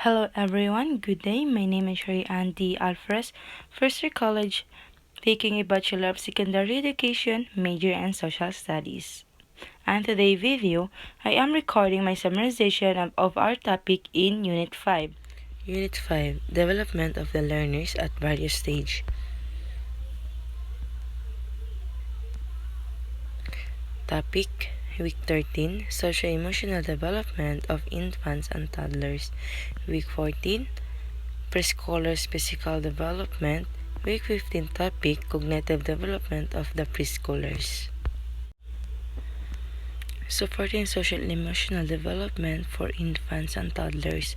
Hello everyone, good day. My name is Sherry Andy Alfres, first year college, taking a Bachelor of Secondary Education, major in Social Studies. And today's video, I am recording my summarization of our topic in Unit 5. Unit 5 Development of the Learners at Various Stage. Topic Week 13 Socio-Emotional Development of Infants and Toddlers. Week 14 Preschoolers Physical Development. Week 15 Topic Cognitive Development of the Preschoolers. Supporting social and emotional development for infants and toddlers.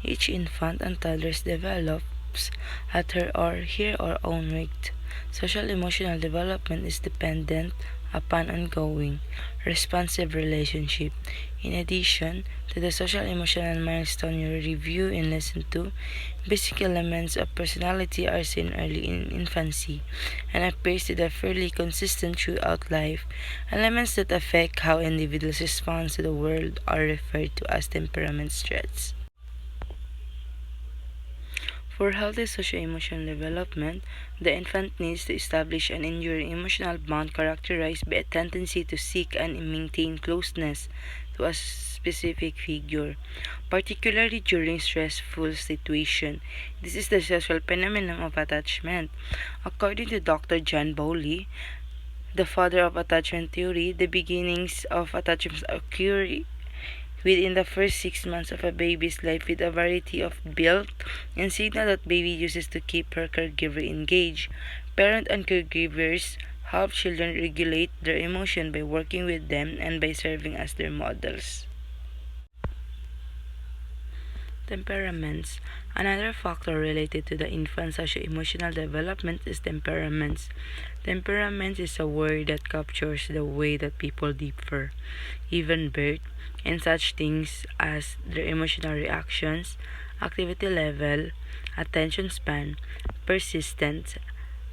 Each infant and toddler develops at her own rate. Social emotional development is dependent upon ongoing, responsive relationship. In addition to the social emotional milestone you review in Lesson 2, basic elements of personality are seen early in infancy and appears to be fairly consistent throughout life. Elements that affect how individuals respond to the world are referred to as temperament traits. For healthy socio-emotional development, the infant needs to establish an enduring emotional bond characterized by a tendency to seek and maintain closeness to a specific figure, particularly during stressful situations. This is the social phenomenon of attachment. According to Dr. John Bowley, the father of attachment theory, the beginnings of attachments occur within the first 6 months of a baby's life with a variety of built-in signal that baby uses to keep her caregiver engaged. Parent and caregivers help children regulate their emotion by working with them and by serving as their models. Temperaments. Another factor related to the infant's socio-emotional development is temperaments. Temperament is a word that captures the way that people differ, even birth, in such things as their emotional reactions, activity level, attention span, persistence,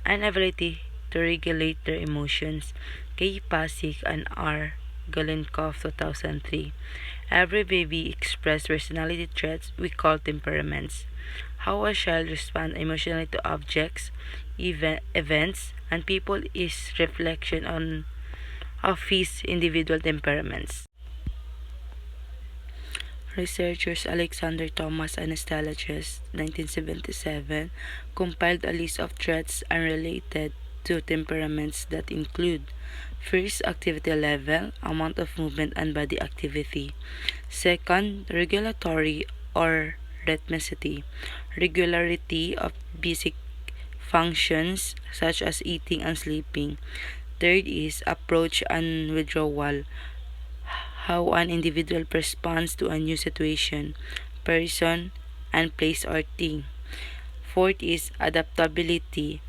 and ability to regulate their emotions. K. Pasik and R. Galenkov, 2003. Every baby expresses personality traits we call temperaments. How a child responds emotionally to objects, events, and people is reflection of his individual temperaments. Researchers Alexander Thomas and Stella Chess, 1977, compiled a list of traits unrelated to temperaments that include: first, activity level, amount of movement and body activity; second, regulatory or rhythmicity, regularity of basic functions such as eating and sleeping; third is approach and withdrawal, how an individual responds to a new situation, person, and place or thing; fourth is adaptability,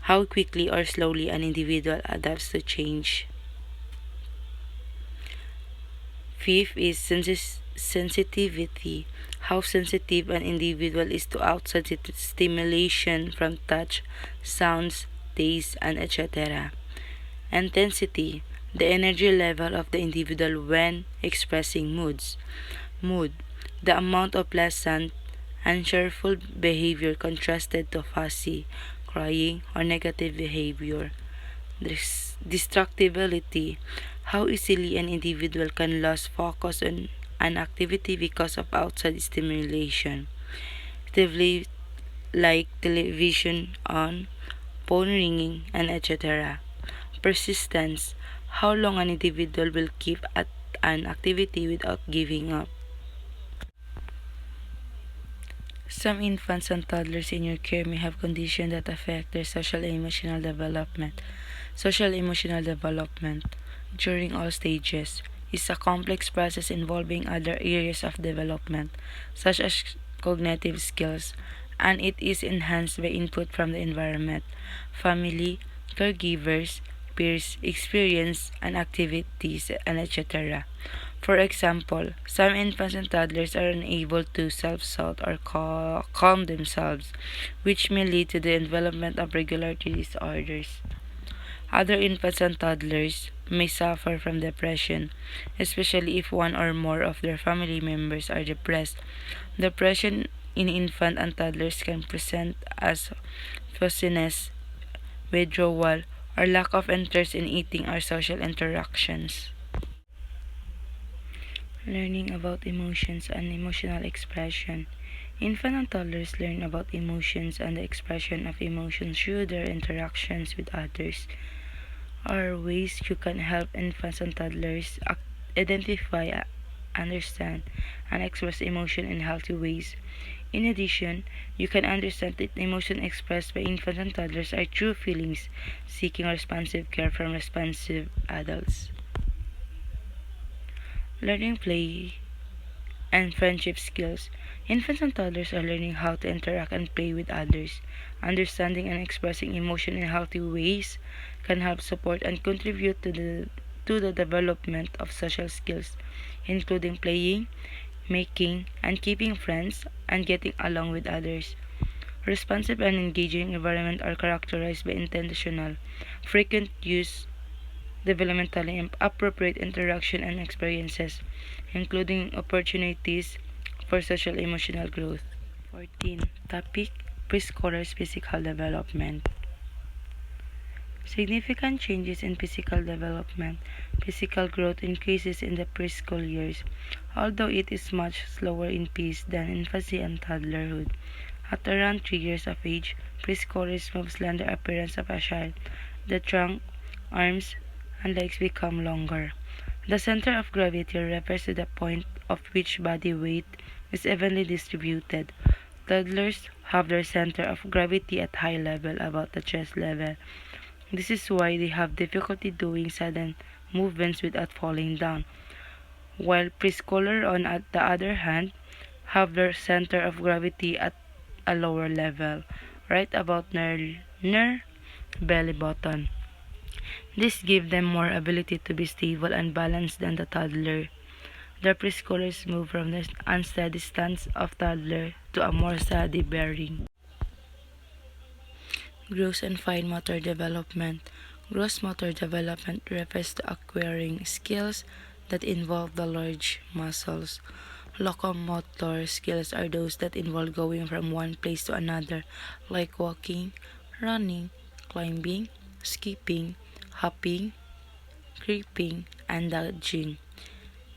how quickly or slowly an individual adapts to change; fifth is sensitivity, how sensitive an individual is to outside stimulation from touch, sounds, taste, and etc. Intensity, the energy level of the individual when expressing moods. Mood, the amount of pleasant and cheerful behavior contrasted to fussy, crying, or negative behavior. Distractibility, how easily an individual can lose focus on an activity because of outside stimulation. Actively like television on, phone ringing, and etc. Persistence, how long an individual will keep at an activity without giving up. Some infants and toddlers in your care may have conditions that affect their social and emotional development. Social emotional development, during all stages, is a complex process involving other areas of development, such as cognitive skills, and it is enhanced by input from the environment, family, caregivers, peers, experience, and activities, and etc. For example, some infants and toddlers are unable to self-soothe or calm themselves, which may lead to the development of regulatory disorders. Other infants and toddlers may suffer from depression, especially if one or more of their family members are depressed, Depression in infant and toddlers can present as fussiness, withdrawal, or lack of interest in eating or social interactions. Learning about emotions and emotional expression. Infant and toddlers learn about emotions and the expression of emotions through their interactions with others. Are ways you can help infants and toddlers identify, understand, and express emotion in healthy ways. In addition, you can understand that emotions expressed by infants and toddlers are true feelings, seeking responsive care from responsive adults. Learning play and friendship skills. Infants and toddlers are learning how to interact and play with others. Understanding and expressing emotion in healthy ways can help support and contribute to the development of social skills, including playing, making, and keeping friends, and getting along with others. Responsive and engaging environment are characterized by intentional, frequent use, developmentally appropriate interaction and experiences, including opportunities for social emotional growth. 14. Topic: Preschoolers' physical development. Significant changes in physical development. Physical growth increases in the preschool years, although it is much slower in pace than infancy and toddlerhood. At around 3 years of age, preschoolers move slender appearance of a child. The trunk, arms, and legs become longer. The center of gravity refers to the point of which body weight is evenly distributed. Toddlers have their center of gravity at high level, about the chest level. This is why they have difficulty doing sudden movements without falling down, while preschoolers, on the other hand, have their center of gravity at a lower level, right about near belly button. This gives them more ability to be stable and balanced than the toddler. The preschoolers move from the unsteady stance of toddler to a more steady bearing. Gross and fine motor development. Gross motor development refers to acquiring skills that involve the large muscles. Locomotor skills are those that involve going from one place to another, like walking, running, climbing, skipping, hopping, creeping, and dodging.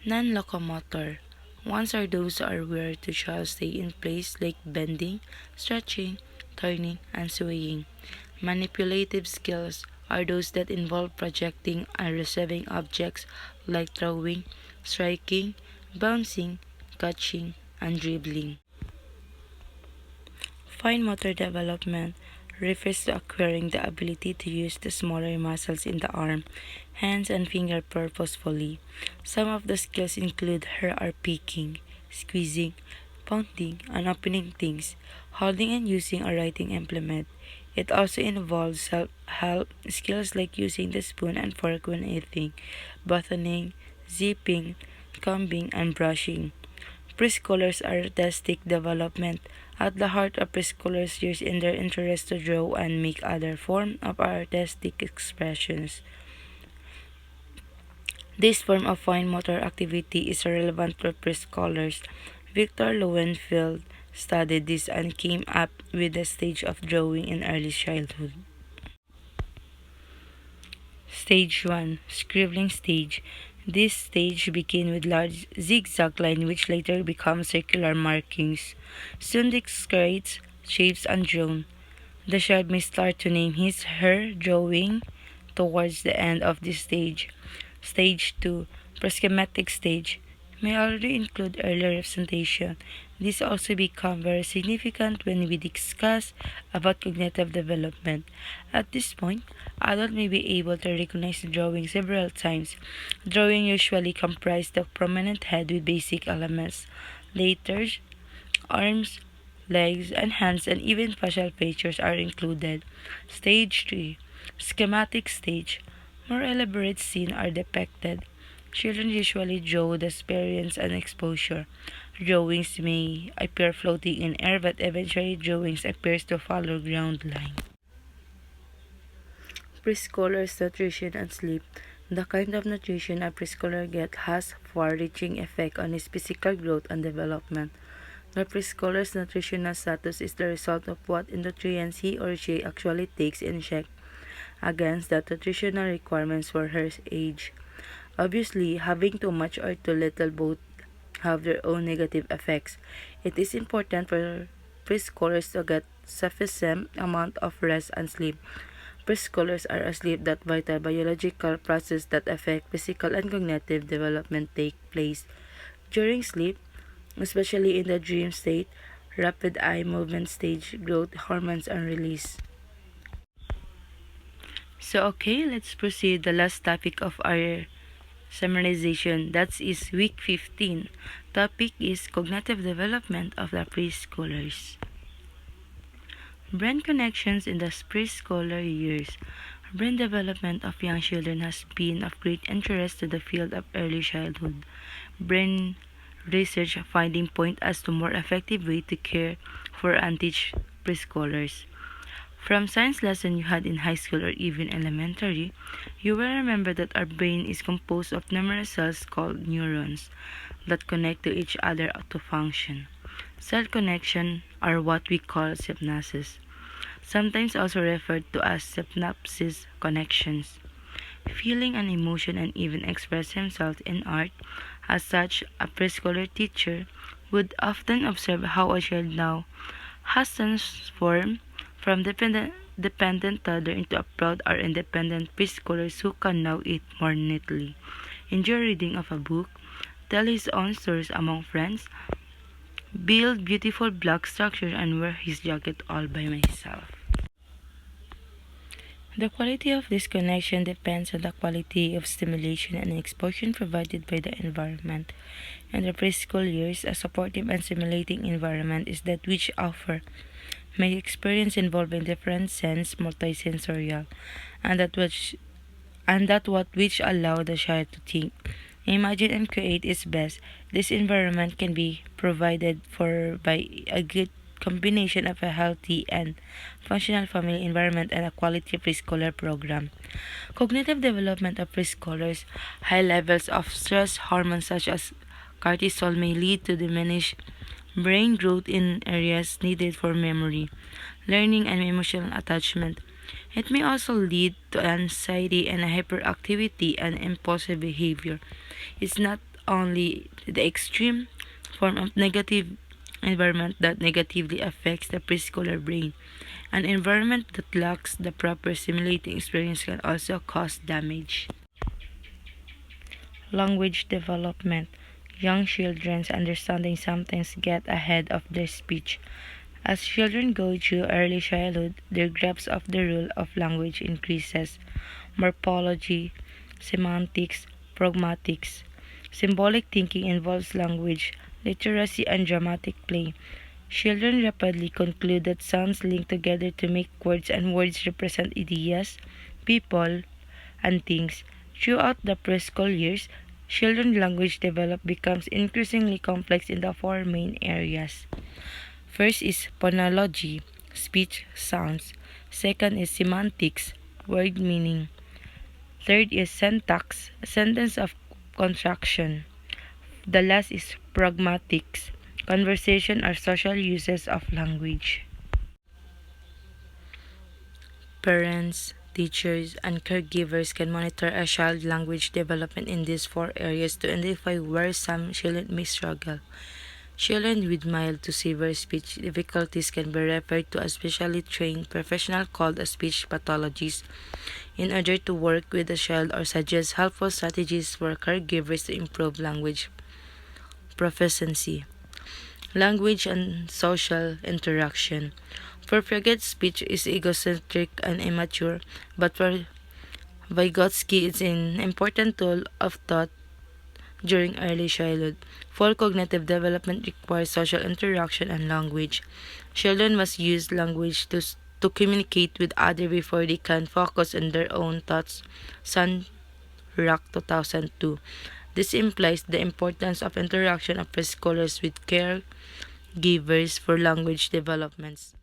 Non-locomotor ones are those are where the child stay in place, like bending, stretching, turning, and swaying. Manipulative skills are those that involve projecting and receiving objects, like throwing, striking, bouncing, catching, and dribbling. Fine motor development refers to acquiring the ability to use the smaller muscles in the arm, hands, and finger purposefully. Some of the skills include here are picking, squeezing, pounding, and opening things, holding and using a writing implement. It also involves self-help skills like using the spoon and fork when eating, buttoning, zipping, combing, and brushing. Preschoolers' artistic development. At the heart of preschoolers' years in their interest to draw and make other form of artistic expressions. This form of fine motor activity is relevant for preschoolers. Victor Lowenfeld studied this and came up with the stage of drawing in early childhood. Stage 1. Scribbling stage. This stage begins with large zigzag line which later become circular markings. Soon describes shapes and drawn. The child may start to name her drawing towards the end of this stage. Stage 2. Preschematic stage may already include earlier representation. This also become very significant when we discuss about cognitive development. At this point, adults may be able to recognize the drawing several times. Drawing usually comprise the prominent head with basic elements. Later, arms, legs, and hands, and even facial features are included. Stage 3. Schematic stage. More elaborate scenes are depicted. Children usually draw the experience and exposure. Drawings may appear floating in air, but eventually drawings appears to follow ground line. Preschoolers' nutrition and sleep. The kind of nutrition a preschooler gets has far-reaching effect on his physical growth and development. The preschooler's nutritional status is the result of what nutrients he or she actually takes in check against the nutritional requirements for her age. Obviously, having too much or too little both have their own negative effects. It is important for preschoolers to get sufficient amount of rest and sleep. Preschoolers are asleep that vital biological process that affect physical and cognitive development take place. During sleep, especially in the dream state, rapid eye movement stage, growth hormones are released. So okay, let's proceed the last topic of our summarization. That is week 15. Topic is cognitive development of the preschoolers. Brain connections in the preschooler years. Brain development of young children has been of great interest to the field of early childhood. Brain research finding point as to more effective way to care for and teach preschoolers. From science lesson you had in high school or even elementary, you will remember that our brain is composed of numerous cells called neurons that connect to each other to function. Cell connection are what we call synapses, sometimes also referred to as synapsis connections. Feeling an emotion and even express himself in art. As such, a preschooler teacher would often observe how a child now has transformed from dependent toddler into a proud or independent preschoolers who can now eat more neatly, enjoy reading of a book, tell his own stories among friends, build beautiful block structures, and wear his jacket all by myself. The quality of this connection depends on the quality of stimulation and exposure provided by the environment. In the preschool years, a supportive and stimulating environment is that which offer may experience involving different sense multisensorial and that what which allow the child to think, imagine and create its best. This environment can be provided for by a good combination of a healthy and functional family environment and a quality preschooler program. Cognitive development of preschoolers, high levels of stress hormones such as cortisol may lead to diminished brain growth in areas needed for memory, learning, and emotional attachment. It may also lead to anxiety and hyperactivity and impulsive behavior. It's not only the extreme form of negative environment that negatively affects the preschooler brain. An environment that lacks the proper stimulating experience can also cause damage. Language development. Young children's understanding sometimes get ahead of their speech. As children go through early childhood, their grasp of the rule of language increases. Morphology, semantics, pragmatics. Symbolic thinking involves language, literacy, and dramatic play. Children rapidly conclude that sounds link together to make words, and words represent ideas, people, and things. Throughout the preschool years, children's language development becomes increasingly complex in the four main areas. First is phonology, speech sounds. Second is semantics, word meaning. Third is syntax, sentence of construction. The last is pragmatics, conversation or social uses of language. Parents, teachers, and caregivers can monitor a child's language development in these four areas to identify where some children may struggle. Children with mild to severe speech difficulties can be referred to a specially trained professional called a speech pathologist in order to work with the child or suggest helpful strategies for caregivers to improve language proficiency. Language and social interaction. Perfect speech is egocentric and immature, but for Vygotsky is an important tool of thought during early childhood. Full cognitive development requires social interaction and language. Children must use language to communicate with others before they can focus on their own thoughts. Sun Rock 2002. This implies the importance of interaction of preschoolers with caregivers for language developments.